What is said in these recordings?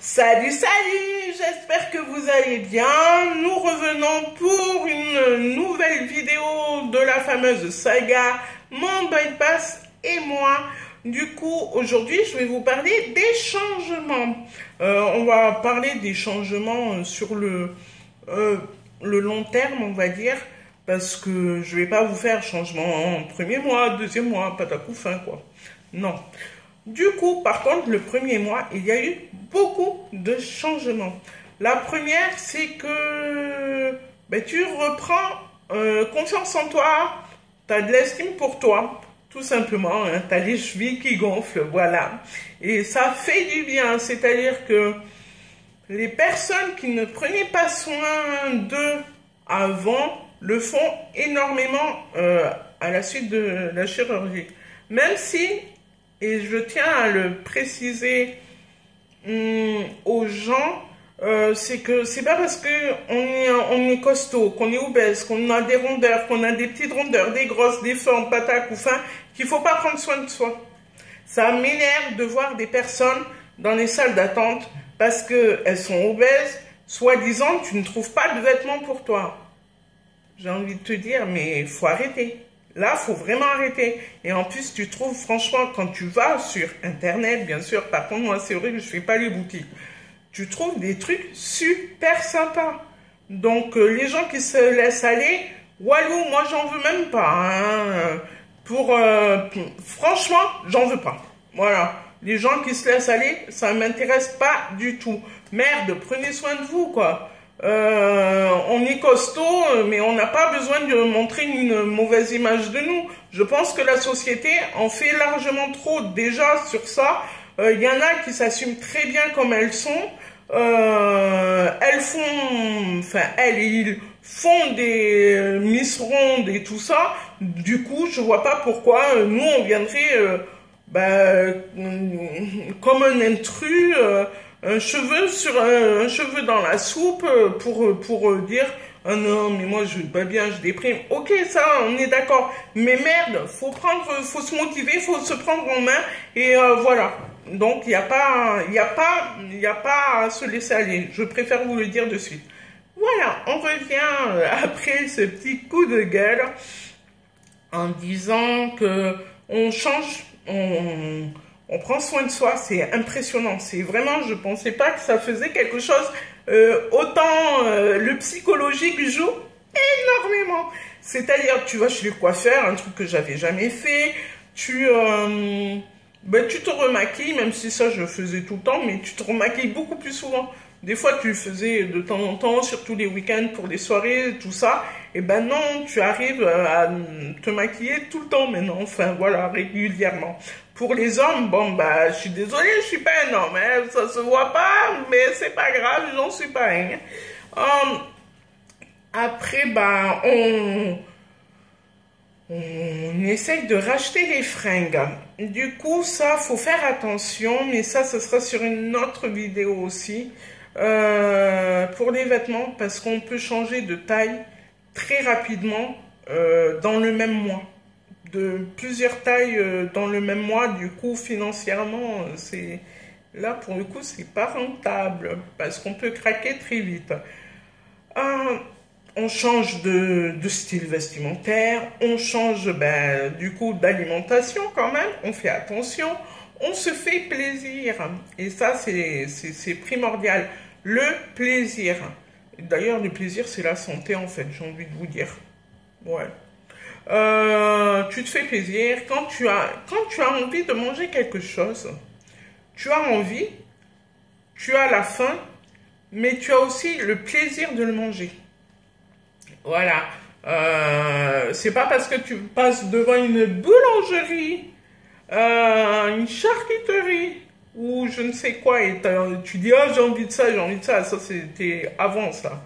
Salut, salut, j'espère que vous allez bien. Nous revenons pour une nouvelle vidéo de la fameuse saga Mon Bypass et moi. Du coup, aujourd'hui, je vais vous parler des changements. On va parler des changements sur le long terme, on va dire, parce que je vais pas vous faire changement en premier mois, deuxième mois, patacou fin, quoi. Non. Du coup, par contre, le premier mois, il y a eu beaucoup de changements. La première, c'est que tu reprends confiance en toi, tu as de l'estime pour toi, tout simplement, hein, tu as les chevilles qui gonflent, voilà. Et ça fait du bien, c'est-à-dire que les personnes qui ne prenaient pas soin d'eux avant le font énormément à la suite de la chirurgie. Est si, et je tiens à le préciser aux gens, c'est que c'est pas parce qu'on est costaud, qu'on est obèse, qu'on a des rondeurs, qu'on a des petites rondeurs, des grosses, des formes, patates ou fin, qu'il faut pas prendre soin de soi. Ça m'énerve de voir des personnes dans les salles d'attente parce qu'elles sont obèses, soi-disant tu ne trouves pas de vêtements pour toi. J'ai envie de te dire, mais il faut arrêter. Là, il faut vraiment arrêter. Et en plus, tu trouves, franchement, quand tu vas sur Internet, bien sûr, par contre, moi, c'est vrai que je ne fais pas les boutiques. Tu trouves des trucs super sympas. Donc, les gens qui se laissent aller, walou, moi, j'en veux même pas. Hein. Franchement, j'en veux pas. Voilà. Les gens qui se laissent aller, ça ne m'intéresse pas du tout. Merde, prenez soin de vous, quoi. On est costaud, mais on n'a pas besoin de montrer une mauvaise image de nous. Je pense que la société en fait largement trop déjà sur ça. Il y en a qui s'assument très bien comme elles sont. Ils font des Miss Rondes et tout ça. Du coup, je vois pas pourquoi nous on viendrait comme un intrus. Un cheveu dans la soupe pour dire ah non mais moi je vais pas bien, je déprime. Ok, ça on est d'accord, mais merde, faut se motiver, faut se prendre en main et voilà. Donc il y a pas à se laisser aller. Je préfère vous le dire de suite. Voilà, on revient après ce petit coup de gueule en disant que on change, on prend soin de soi, c'est impressionnant. C'est vraiment, je pensais pas que ça faisait quelque chose. Autant le psychologique joue énormément. C'est-à-dire, tu vas chez le coiffeur, un truc que j'avais jamais fait. Tu te remaquilles, même si ça je faisais tout le temps, mais tu te remaquilles beaucoup plus souvent. Des fois, tu le faisais de temps en temps, surtout les week-ends pour les soirées, tout ça. Et ben non, tu arrives à te maquiller tout le temps maintenant, enfin voilà, régulièrement. Pour les hommes, bon bah, je suis désolée, je suis pas un homme, hein, ça se voit pas, mais c'est pas grave, j'en suis pas un. Après, bah, on essaye de racheter les fringues. Du coup, ça, faut faire attention, mais ça, ce sera sur une autre vidéo aussi. Pour les vêtements, parce qu'on peut changer de taille très rapidement dans le même mois. De plusieurs tailles dans le même mois, du coup, financièrement, c'est là, pour le coup, c'est pas rentable, parce qu'on peut craquer très vite. On change de style vestimentaire, on change du coup d'alimentation quand même, on fait attention, on se fait plaisir. Et ça, c'est primordial. Le plaisir. D'ailleurs, le plaisir, c'est la santé, en fait, j'ai envie de vous dire. Ouais. Tu te fais plaisir. Quand tu as envie de manger quelque chose, tu as envie, tu as la faim, mais tu as aussi le plaisir de le manger. Voilà. C'est pas parce que tu passes devant une boulangerie, une charcuterie, ou je ne sais quoi, et tu dis, oh, j'ai envie de ça, ça c'était avant ça.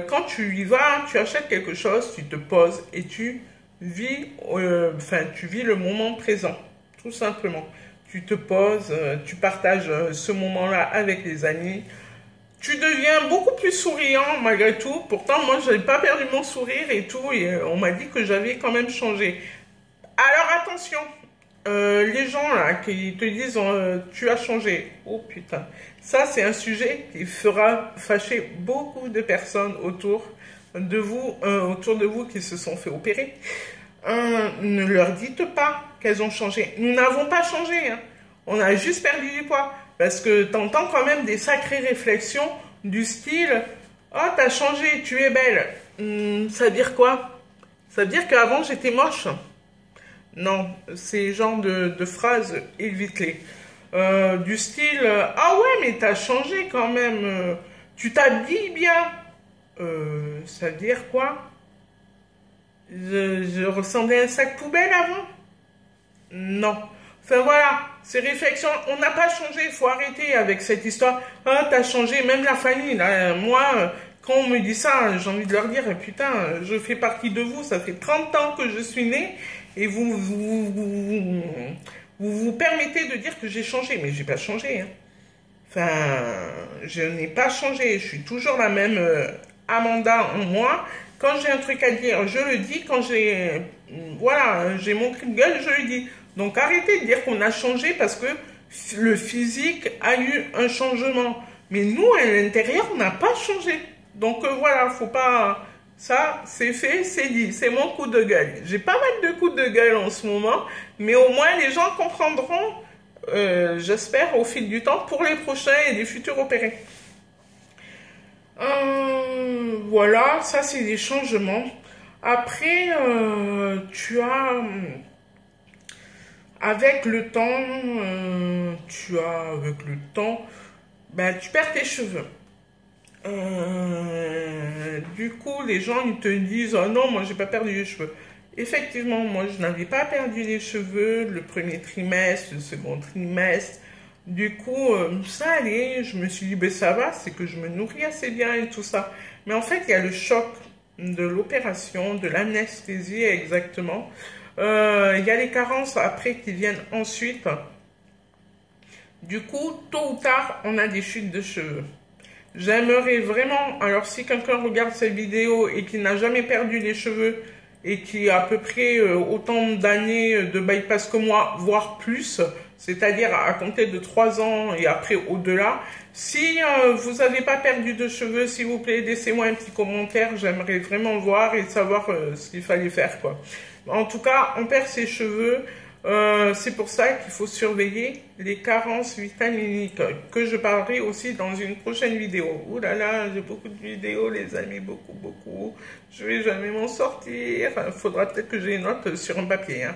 Quand tu y vas, tu achètes quelque chose, tu te poses et tu vis le moment présent, tout simplement. Tu te poses, tu partages ce moment-là avec les amis. Tu deviens beaucoup plus souriant malgré tout. Pourtant, moi, je n'ai pas perdu mon sourire et tout, et on m'a dit que j'avais quand même changé. Alors attention, les gens là qui te disent tu as changé, oh putain, ça c'est un sujet qui fera fâcher beaucoup de personnes autour de vous qui se sont fait opérer. Ne leur dites pas qu'elles ont changé. Nous n'avons pas changé, hein. On a juste perdu du poids. Parce que t'entends quand même des sacrées réflexions du style « Oh, t'as changé, tu es belle. Ça veut dire quoi? Ça veut dire qu'avant j'étais moche. Non, ces genres de phrases, évite-les. Du style « Ah ouais, mais t'as changé quand même. Tu t'habilles bien. » Ça veut dire quoi? Je ressemblais à un sac poubelle avant? Non. Enfin voilà, ces réflexions, on n'a pas changé, il faut arrêter avec cette histoire. Ah, t'as changé, même la famille, là, moi, quand on me dit ça, j'ai envie de leur dire, putain, je fais partie de vous, ça fait 30 ans que je suis née, et vous permettez de dire que j'ai changé, mais j'ai pas changé, hein. Enfin, je n'ai pas changé, je suis toujours la même Amanda en moi. Quand j'ai un truc à dire, je le dis. Quand voilà, j'ai mon cri de gueule, je le dis. Donc arrêtez de dire qu'on a changé parce que le physique a eu un changement. Mais nous, à l'intérieur, on n'a pas changé. Donc voilà, faut pas... Ça, c'est fait, c'est dit. C'est mon coup de gueule. J'ai pas mal de coups de gueule en ce moment, mais au moins les gens comprendront, j'espère, au fil du temps, pour les prochains et les futurs opérés. Voilà, ça c'est des changements. Après, tu as, avec le temps, ben, tu perds tes cheveux. Du coup, les gens ils te disent, oh non, moi j'ai pas perdu les cheveux. Effectivement, moi je n'avais pas perdu les cheveux le premier trimestre, le second trimestre. Du coup, ça allait, je me suis dit, ben ça va, c'est que je me nourris assez bien et tout ça. Mais en fait, il y a le choc de l'opération, de l'anesthésie exactement. Il y a les carences après qui viennent ensuite. Du coup, tôt ou tard, on a des chutes de cheveux. J'aimerais vraiment, alors si quelqu'un regarde cette vidéo et qui n'a jamais perdu les cheveux et qui a à peu près autant d'années de bypass que moi, voire plus, c'est-à-dire à compter de 3 ans et après au-delà. Si vous n'avez pas perdu de cheveux, s'il vous plaît, laissez-moi un petit commentaire. J'aimerais vraiment voir et savoir ce qu'il fallait faire, quoi. En tout cas, on perd ses cheveux. C'est pour ça qu'il faut surveiller les carences vitaminiques, que je parlerai aussi dans une prochaine vidéo. Ouh là là, j'ai beaucoup de vidéos, les amis, beaucoup. Je vais jamais m'en sortir. Il faudra peut-être que j'ai une note sur un papier, hein.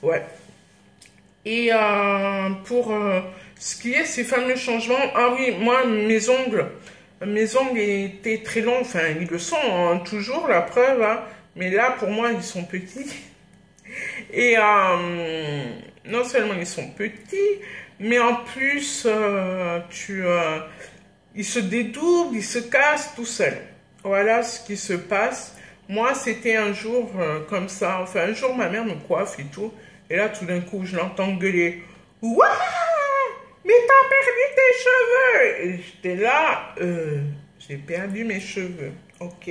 Ouais. Et pour ce qui est ces fameux changements, ah oui, moi, mes ongles étaient très longs, enfin, ils le sont, hein, toujours, la preuve, hein, mais là, pour moi, ils sont petits. Et non seulement ils sont petits, mais en plus, ils se dédoublent, ils se cassent tout seuls. Voilà ce qui se passe. Moi, c'était un jour comme ça, enfin, un jour, ma mère me coiffe et tout. Et là, tout d'un coup, je l'entends gueuler. « Ouah, mais t'as perdu tes cheveux !» Et j'étais là, j'ai perdu mes cheveux, ok.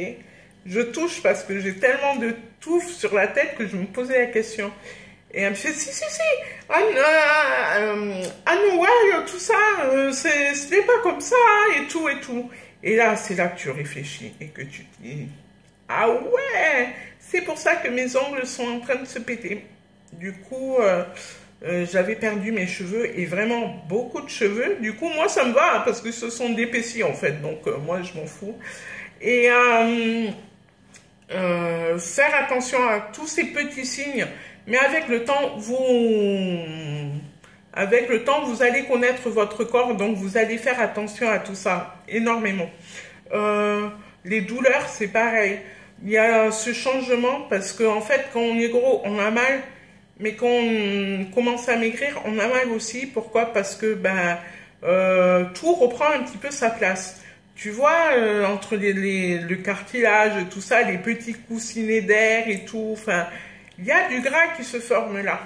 Je touche parce que j'ai tellement de touffes sur la tête que je me posais la question. Et elle me fait, si, ouais, tout ça, ce n'est pas comme ça, et tout. Et là, c'est là que tu réfléchis et que tu te dis, ah ouais, c'est pour ça que mes ongles sont en train de se péter. Du coup, j'avais perdu mes cheveux et vraiment beaucoup de cheveux. Du coup, moi, ça me va, hein, parce que ce sont d'épaissis, en fait. Donc, moi, je m'en fous. Et faire attention à tous ces petits signes. Mais avec le temps, vous allez connaître votre corps. Donc, vous allez faire attention à tout ça. Énormément. Les douleurs, c'est pareil. Il y a ce changement parce qu'en fait, quand on est gros, on a mal. Mais quand on commence à maigrir, on a mal aussi. Pourquoi? Parce que tout reprend un petit peu sa place. Tu vois, entre le cartilage, tout ça, les petits coussinets d'air et tout, enfin, il y a du gras qui se forme là.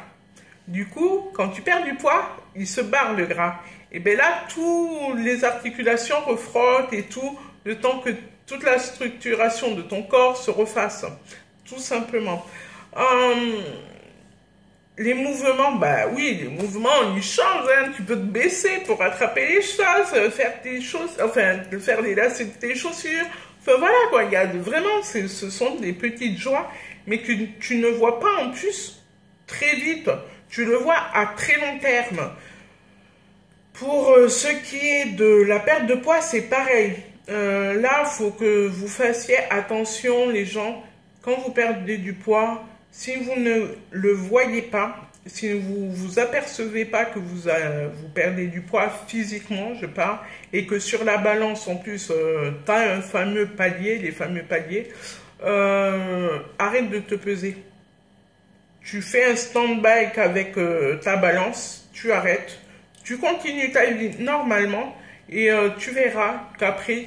Du coup, quand tu perds du poids, il se barre le gras. Et bien là, toutes les articulations refrottent et tout, le temps que toute la structuration de ton corps se refasse, tout simplement. les mouvements, bah oui, les mouvements, ils changent, hein. Tu peux te baisser pour attraper les choses, faire tes choses, enfin, faire les lacets de tes chaussures. Enfin, voilà, quoi. Il y a vraiment, ce sont des petites joies, mais que tu ne vois pas en plus très vite. Tu le vois à très long terme. Pour ce qui est de la perte de poids, c'est pareil. Là, il faut que vous fassiez attention, les gens, quand vous perdez du poids, si vous ne le voyez pas, si vous vous apercevez pas que vous perdez du poids physiquement, je parle, et que sur la balance, en plus, tu as un fameux palier, les fameux paliers, arrête de te peser. Tu fais un stand-by avec ta balance, tu arrêtes, tu continues ta vie normalement, et tu verras qu'après,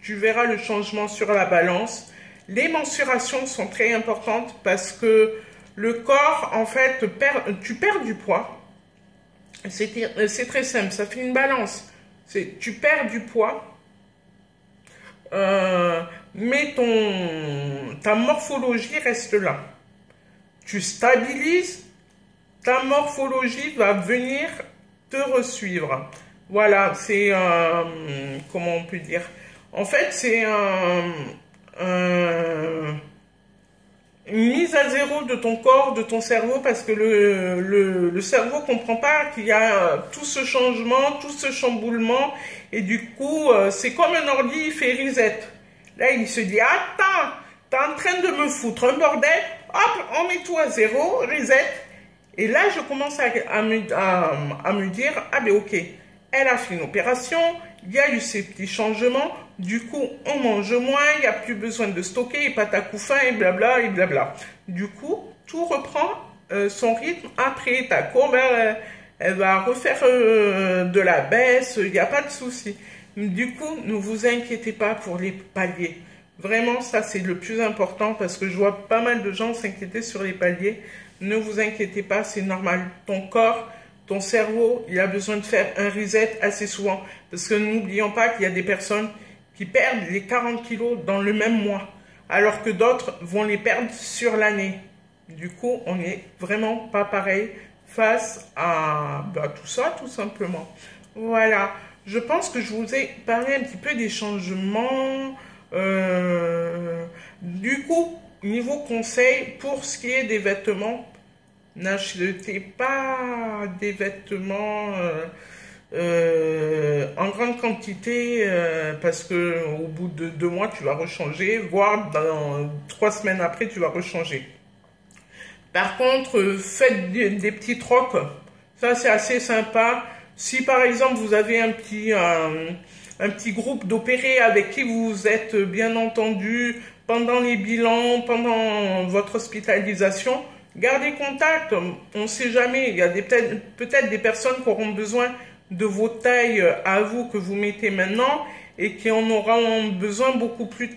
tu verras le changement sur la balance. Les mensurations sont très importantes parce que le corps, en fait, tu perds du poids. C'est très simple, ça fait une balance. Tu perds du poids, mais ta morphologie reste là. Tu stabilises, ta morphologie va venir te resuivre. Voilà, c'est, comment on peut dire, en fait, c'est une mise à zéro de ton corps, de ton cerveau, parce que le cerveau ne comprend pas qu'il y a tout ce changement, tout ce chamboulement, et du coup, c'est comme un ordi, il fait reset. Là, il se dit, attends, t'es en train de me foutre un bordel, hop, on met tout à zéro, reset. Et là, je commence à me dire, ah ben ok, elle a fait une opération, il y a eu ces petits changements, du coup, on mange moins, il n'y a plus besoin de stocker, et pas à coup faim, et blabla, et blabla. Du coup, tout reprend son rythme. Après, ta courbe, elle va refaire de la baisse, il n'y a pas de souci. Du coup, ne vous inquiétez pas pour les paliers. Vraiment, ça, c'est le plus important, parce que je vois pas mal de gens s'inquiéter sur les paliers. Ne vous inquiétez pas, c'est normal. Ton corps, ton cerveau, il a besoin de faire un reset assez souvent. Parce que n'oublions pas qu'il y a des personnes qui perdent les 40 kilos dans le même mois, alors que d'autres vont les perdre sur l'année. Du coup, on n'est vraiment pas pareil face à tout ça, tout simplement. Voilà, je pense que je vous ai parlé un petit peu des changements. Du coup, niveau conseil, pour ce qui est des vêtements, n'achetez pas des vêtements en grande quantité parce que au bout de 2 mois tu vas rechanger, voire dans 3 semaines après tu vas rechanger. Par contre, faites des petits trocs, ça c'est assez sympa. Si par exemple vous avez un petit groupe d'opérés avec qui vous êtes bien entendu pendant les bilans, pendant votre hospitalisation, gardez contact, on ne sait jamais, il y a peut-être des personnes qui auront besoin de vos tailles à vous que vous mettez maintenant et qui en auront besoin beaucoup plus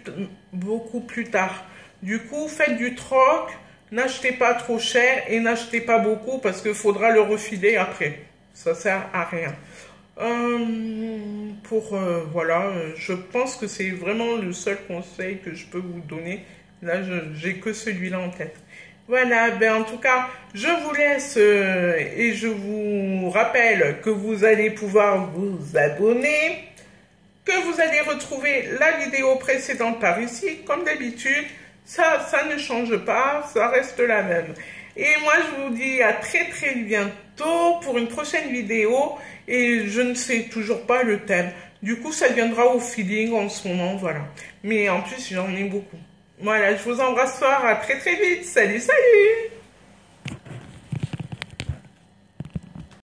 tard. Du coup, faites du troc, n'achetez pas trop cher et n'achetez pas beaucoup parce qu'il faudra le refiler après. Ça sert à rien. Voilà, je pense que c'est vraiment le seul conseil que je peux vous donner. Là, j'ai que celui-là en tête. Voilà, en tout cas, je vous laisse et je vous rappelle que vous allez pouvoir vous abonner, que vous allez retrouver la vidéo précédente par ici, comme d'habitude. Ça ne change pas, ça reste la même. Et moi, je vous dis à très très bientôt pour une prochaine vidéo et je ne sais toujours pas le thème. Du coup, ça viendra au feeling en ce moment, voilà. Mais en plus, j'en ai beaucoup. Voilà, je vous embrasse fort, à très très vite. Salut, salut!